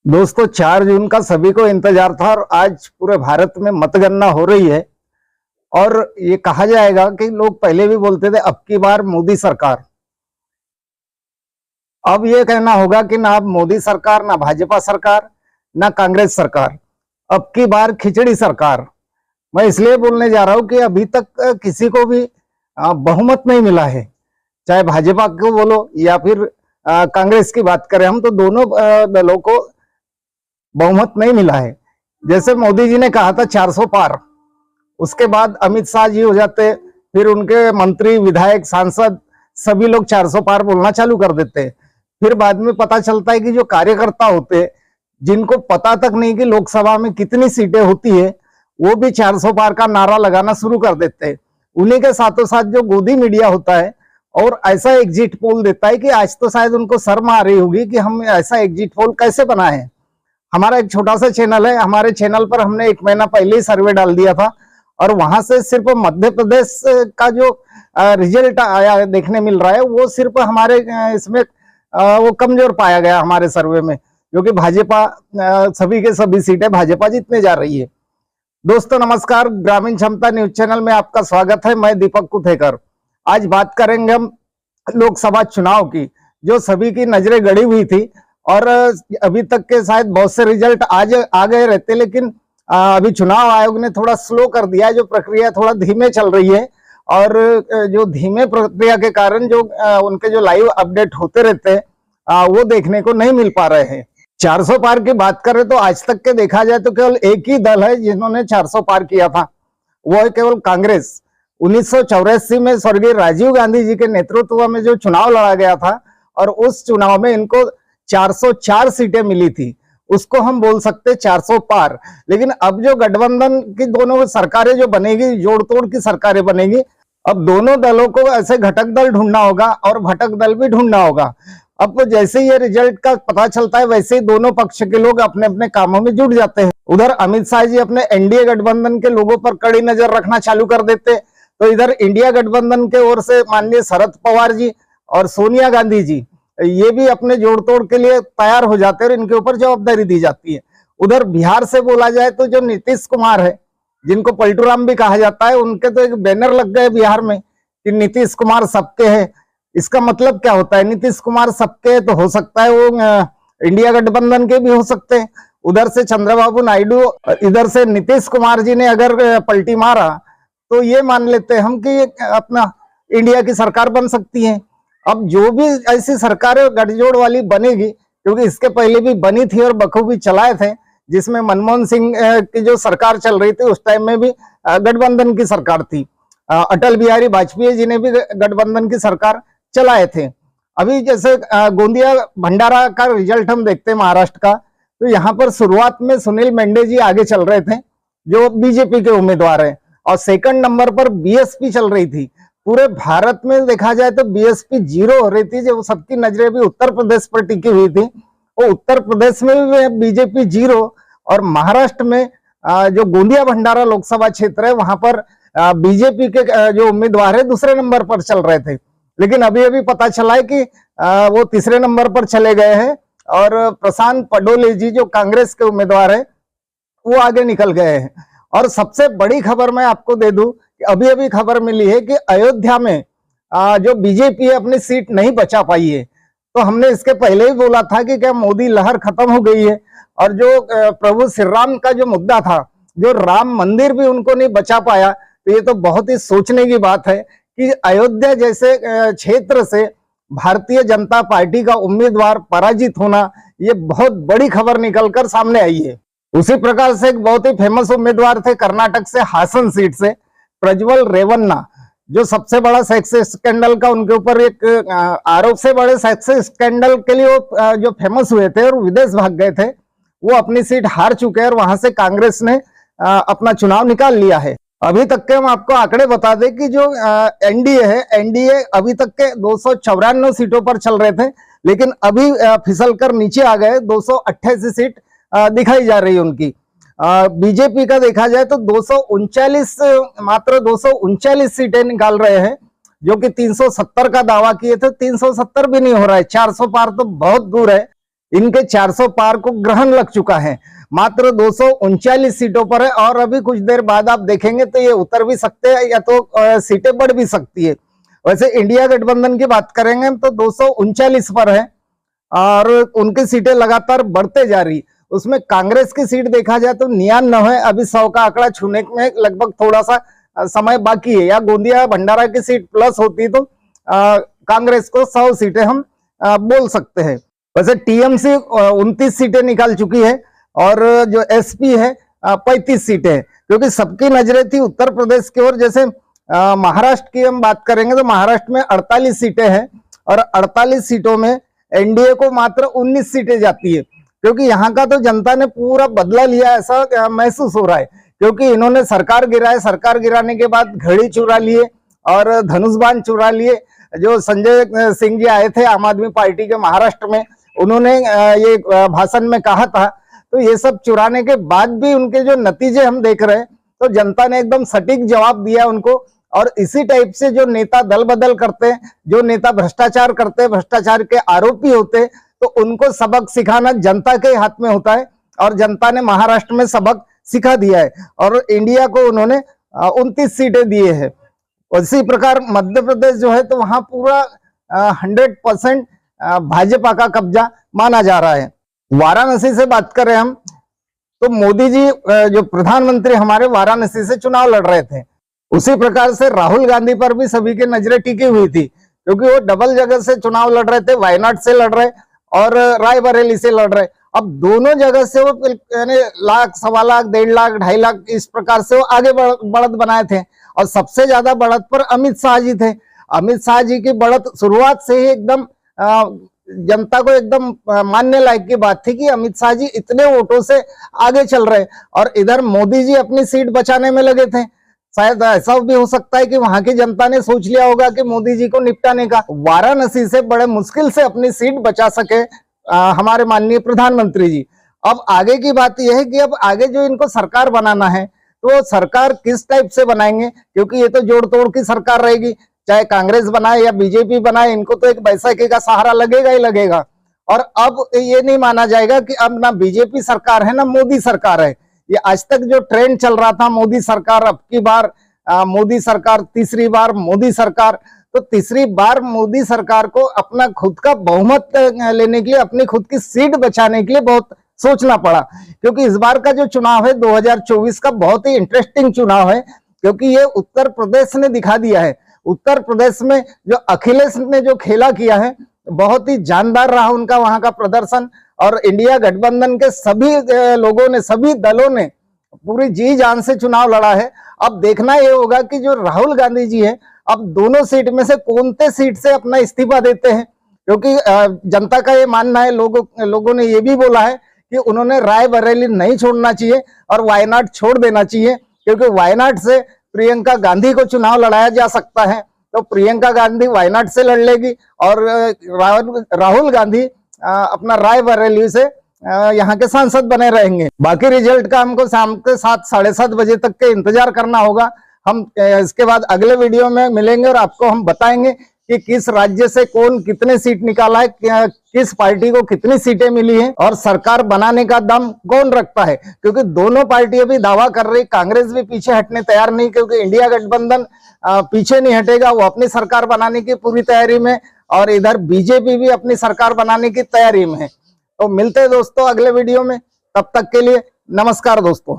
दोस्तों 4 जून का सभी को इंतजार था और आज पूरे भारत में मतगणना हो रही है। और ये कहा जाएगा कि लोग पहले भी बोलते थे अब की बार मोदी सरकार। अब ये कहना होगा कि ना अब मोदी सरकार, ना भाजपा सरकार, ना कांग्रेस सरकार, अब की बार खिचड़ी सरकार। मैं इसलिए बोलने जा रहा हूं कि अभी तक किसी को भी बहुमत नहीं मिला है। चाहे भाजपा को बोलो या फिर कांग्रेस की बात करें हम, तो दोनों दलों को बहुमत नहीं मिला है। जैसे मोदी जी ने कहा था 400 पार, उसके बाद अमित शाह जी हो जाते, फिर उनके मंत्री, विधायक, सांसद सभी लोग 400 पार बोलना चालू कर देते। फिर बाद में पता चलता है कि जो कार्यकर्ता होते, जिनको पता तक नहीं कि लोकसभा में कितनी सीटें होती है, वो भी 400 पार का नारा लगाना शुरू कर देते। उन्हीं के साथों साथ जो गोदी मीडिया होता है और ऐसा एग्जिट पोल देता है कि आज तो शायद उनको शर्म आ रही होगी कि हम ऐसा एग्जिट पोल कैसे बनाए। हमारा एक छोटा सा चैनल है, हमारे चैनल पर हमने 1 महीना पहले ही सर्वे डाल दिया था और वहां से सिर्फ मध्य प्रदेश का जो रिजल्ट आया देखने मिल रहा है, वो सिर्फ हमारे इसमें वो कमजोर पाया गया हमारे सर्वे में, क्योंकि भाजपा सभी के सभी सीटें भाजपा जीतने जा रही है। दोस्तों नमस्कार, ग्रामीण क्षमता न्यूज चैनल में आपका स्वागत है। मैं दीपक कुथेकर। आज बात करेंगे हम लोकसभा चुनाव की, जो सभी की नजरें गड़ी हुई थी और अभी तक के शायद बहुत से रिजल्ट आज आ गए रहते, लेकिन अभी चुनाव आयोग ने थोड़ा स्लो कर दिया है। जो प्रक्रिया थोड़ा धीमे चल रही है और जो धीमे प्रक्रिया के कारण जो उनके जो लाइव अपडेट होते रहते हैं वो देखने को नहीं मिल पा रहे हैं। 400 पार की बात करें तो आज तक के देखा जाए तो केवल एक ही दल है जिन्होंने 400 पार किया था, वो है केवल कांग्रेस। 1984 में स्वर्गीय राजीव गांधी जी के नेतृत्व में जो चुनाव लड़ा गया था और उस चुनाव में इनको 404 सीटें मिली थी, उसको हम बोल सकते 400 पार। लेकिन अब जो गठबंधन की दोनों सरकारें जो बनेगी, जोड़ तोड़ की सरकारें बनेगी, अब दोनों दलों को ऐसे घटक दल ढूंढना होगा और भटक दल भी ढूंढना होगा। अब जैसे ये रिजल्ट का पता चलता है वैसे ही दोनों पक्ष के लोग अपने अपने कामों में जुट जाते हैं। उधर अमित शाह जी अपने एनडीए गठबंधन के लोगों पर कड़ी नजर रखना चालू कर देते, तो इधर इंडिया गठबंधन के ओर से माननीय शरद पवार जी और सोनिया गांधी जी ये भी अपने जोड़ तोड़ के लिए तैयार हो जाते हैं और इनके ऊपर जवाबदारी दी जाती है। उधर बिहार से बोला जाए तो जो नीतीश कुमार है, जिनको पलटूराम भी कहा जाता है, उनके तो एक बैनर लग गए बिहार में कि नीतीश कुमार सबके है। इसका मतलब क्या होता है? नीतीश कुमार सबके है तो हो सकता है वो इंडिया गठबंधन के भी हो सकते हैं। उधर से चंद्रबाबू नायडू, इधर से नीतीश कुमार जी ने अगर पलटी मारा तो ये मान लेते हैं हम कि अपना इंडिया की सरकार बन सकती है। अब जो भी ऐसी सरकार गठजोड़ वाली बनेगी, क्योंकि इसके पहले भी बनी थी और बखूबी चलाए थे, जिसमें मनमोहन सिंह की जो सरकार चल रही थी उस टाइम में भी गठबंधन की सरकार थी। अटल बिहारी वाजपेयी जी ने भी गठबंधन की सरकार चलाए थे। अभी जैसे गोंदिया भंडारा का रिजल्ट हम देखते हैं महाराष्ट्र का, तो यहाँ पर शुरुआत में सुनील मेंढे जी आगे चल रहे थे जो बीजेपी के उम्मीदवार है, और सेकंड नंबर पर बीएसपी चल रही थी। पूरे भारत में देखा जाए तो बीएसपी 0 हो रही थी, जो सबकी नजरें भी उत्तर प्रदेश पर टिकी हुई थी। वो उत्तर प्रदेश में भी बीजेपी 0 और महाराष्ट्र में जो गोंदिया भंडारा लोकसभा क्षेत्र है वहां पर बीजेपी के जो उम्मीदवार है दूसरे नंबर पर चल रहे थे। लेकिन अभी अभी पता चला है कि वो तीसरे नंबर पर चले गए हैं और प्रशांत पडोले जी जो कांग्रेस के उम्मीदवार है वो आगे निकल गए हैं। और सबसे बड़ी खबर मैं आपको दे दूं, अभी अभी खबर मिली है कि अयोध्या में जो बीजेपी अपनी सीट नहीं बचा पाई है। तो हमने इसके पहले ही बोला था कि क्या मोदी लहर खत्म हो गई है, और जो प्रभु श्री राम का जो मुद्दा था, जो राम मंदिर भी उनको नहीं बचा पाया, तो ये तो बहुत ही सोचने की बात है कि अयोध्या जैसे क्षेत्र से भारतीय जनता पार्टी का उम्मीदवार पराजित होना, ये बहुत बड़ी खबर निकलकर सामने आई है। उसी प्रकार से एक बहुत ही फेमस उम्मीदवार थे कर्नाटक से हासन सीट से प्रज्वल रेवन्ना, जो सबसे बड़ा सेक्स स्कैंडल का उनके ऊपर एक आरोप से बड़े सेक्स स्कैंडल के लिए वो जो फेमस हुए थे और विदेश भाग गए थे, वो अपनी सीट हार चुके हैं और वहां से कांग्रेस ने अपना चुनाव निकाल लिया है। अभी तक के हम आपको आंकड़े बता दें कि जो एनडीए है, एनडीए अभी तक के 294 सीटों पर चल रहे थे, लेकिन अभी फिसल कर नीचे आ गए, 288 सीट दिखाई जा रही है उनकी। बीजेपी का देखा जाए तो 239 मात्र 239 सीटें निकाल रहे हैं, जो कि 370 का दावा किए थे, 370 भी नहीं हो रहा है। 400 पार तो बहुत दूर है। इनके 400 पार को ग्रहण लग चुका है, मात्र 239 सीटों पर है। और अभी कुछ देर बाद आप देखेंगे तो ये उतर भी सकते हैं या तो सीटें बढ़ भी सकती है। वैसे इंडिया गठबंधन की बात करेंगे तो 239 पर है और उनकी सीटें लगातार बढ़ते जा रही। उसमें कांग्रेस की सीट देखा जाए तो 99, अभी 100 का आंकड़ा छूने में लगभग थोड़ा सा समय बाकी है। या गोंदिया भंडारा की सीट प्लस होती तो कांग्रेस को 100 सीटें हम बोल सकते हैं। वैसे टीएमसी 29 सीटें निकाल चुकी है और जो एसपी है 35 सीटें हैं, क्योंकि सबकी नजरें थी उत्तर प्रदेश की ओर। जैसे महाराष्ट्र की हम बात करेंगे तो महाराष्ट्र में 48 सीटें हैं और 48 सीटों में एनडीए को मात्र 19 सीटें जाती है, क्योंकि यहाँ का तो जनता ने पूरा बदला लिया ऐसा महसूस हो रहा है। क्योंकि इन्होंने सरकार गिराए, सरकार गिराने के बाद घड़ी चुरा लिए और धनुष बाण चुरा लिए। जो संजय सिंह जी आए थे आम आदमी पार्टी के महाराष्ट्र में, उन्होंने ये भाषण में कहा था, तो ये सब चुराने के बाद भी उनके जो नतीजे हम देख रहे हैं तो जनता ने एकदम सटीक जवाब दिया उनको। और इसी टाइप से जो नेता दल बदल करते हैं, जो नेता भ्रष्टाचार करते हैं, भ्रष्टाचार के आरोपी होते हैं, तो उनको सबक सिखाना जनता के हाथ में होता है। और जनता ने महाराष्ट्र में सबक सिखा दिया है और इंडिया को उन्होंने 29 सीटें दिए हैं। उसी प्रकार मध्य प्रदेश जो है तो वहां पूरा 100% भाजपा का कब्जा माना जा रहा है। वाराणसी से बात करें हम तो मोदी जी जो प्रधानमंत्री हमारे वाराणसी से चुनाव लड़ रहे थे, उसी प्रकार से राहुल गांधी पर भी सभी की नजरें टिकी हुई थी, क्योंकि वो डबल जगह से चुनाव लड़ रहे थे। वायनाड से लड़ रहे और रायबरेली से लड़ रहे। अब दोनों जगह से वो यानी लाख, 1.25 लाख, 1.5 लाख, 2.5 लाख इस प्रकार से वो आगे बढ़त बनाए थे। और सबसे ज्यादा बढ़त पर अमित शाह जी थे। अमित शाह जी की बढ़त शुरुआत से ही एकदम जनता को एकदम मानने लायक की बात थी कि अमित शाह जी इतने वोटों से आगे चल रहे। और इधर मोदी जी अपनी सीट बचाने में लगे थे। शायद ऐसा भी हो सकता है कि वहां की जनता ने सोच लिया होगा कि मोदी जी को निपटाने का। वाराणसी से बड़े मुश्किल से अपनी सीट बचा सके हमारे माननीय प्रधानमंत्री जी। अब आगे की बात यह है कि अब आगे जो इनको सरकार बनाना है तो सरकार किस टाइप से बनाएंगे, क्योंकि ये तो जोड़ तोड़ की सरकार रहेगी। चाहे कांग्रेस बनाए या बीजेपी बनाए, इनको तो एक बैसाखी का सहारा लगेगा ही लगेगा। और अब ये नहीं माना जाएगा कि अब ना बीजेपी सरकार है ना मोदी सरकार है। ये आज तक जो ट्रेंड चल रहा था मोदी सरकार, अब की बार मोदी सरकार, तीसरी बार मोदी सरकार, तो तीसरी बार मोदी सरकार को अपना खुद का बहुमत लेने के लिए, अपनी खुद की सीट बचाने के लिए बहुत सोचना पड़ा। क्योंकि इस बार का जो चुनाव है 2024 का बहुत ही इंटरेस्टिंग चुनाव है, क्योंकि ये उत्तर प्रदेश ने दिखा दिया है। उत्तर प्रदेश में जो अखिलेश ने जो खेला किया है बहुत ही जानदार रहा उनका वहां का प्रदर्शन। और इंडिया गठबंधन के सभी लोगों ने, सभी दलों ने पूरी जी जान से चुनाव लड़ा है। अब देखना ये होगा कि जो राहुल गांधी जी है अब दोनों सीट में से कौन से सीट से अपना इस्तीफा देते हैं, क्योंकि जनता का ये मानना है, लोगों ने ये भी बोला है कि उन्होंने रायबरेली नहीं छोड़ना चाहिए और वायनाड छोड़ देना चाहिए, क्योंकि वायनाड से प्रियंका गांधी को चुनाव लड़ाया जा सकता है। तो प्रियंका गांधी वायनाड से लड़ लेगी और राहुल गांधी अपना रायबरेली से यहाँ के सांसद बने रहेंगे। बाकी रिजल्ट का हमको शाम के 7, 7:30 बजे तक के इंतजार करना होगा। हम इसके बाद अगले वीडियो में मिलेंगे और आपको हम बताएंगे कि किस राज्य से कौन कितने सीट निकाला है, किस पार्टी को कितनी सीटें मिली हैं और सरकार बनाने का दम कौन रखता है। क्योंकि दोनों पार्टियां भी दावा कर रही, कांग्रेस भी पीछे हटने तैयार नहीं, क्योंकि इंडिया गठबंधन पीछे नहीं हटेगा, वो अपनी सरकार बनाने की पूरी तैयारी में, और इधर बीजेपी भी अपनी सरकार बनाने की तैयारी में है। तो मिलते हैं दोस्तों अगले वीडियो में, तब तक के लिए नमस्कार दोस्तों।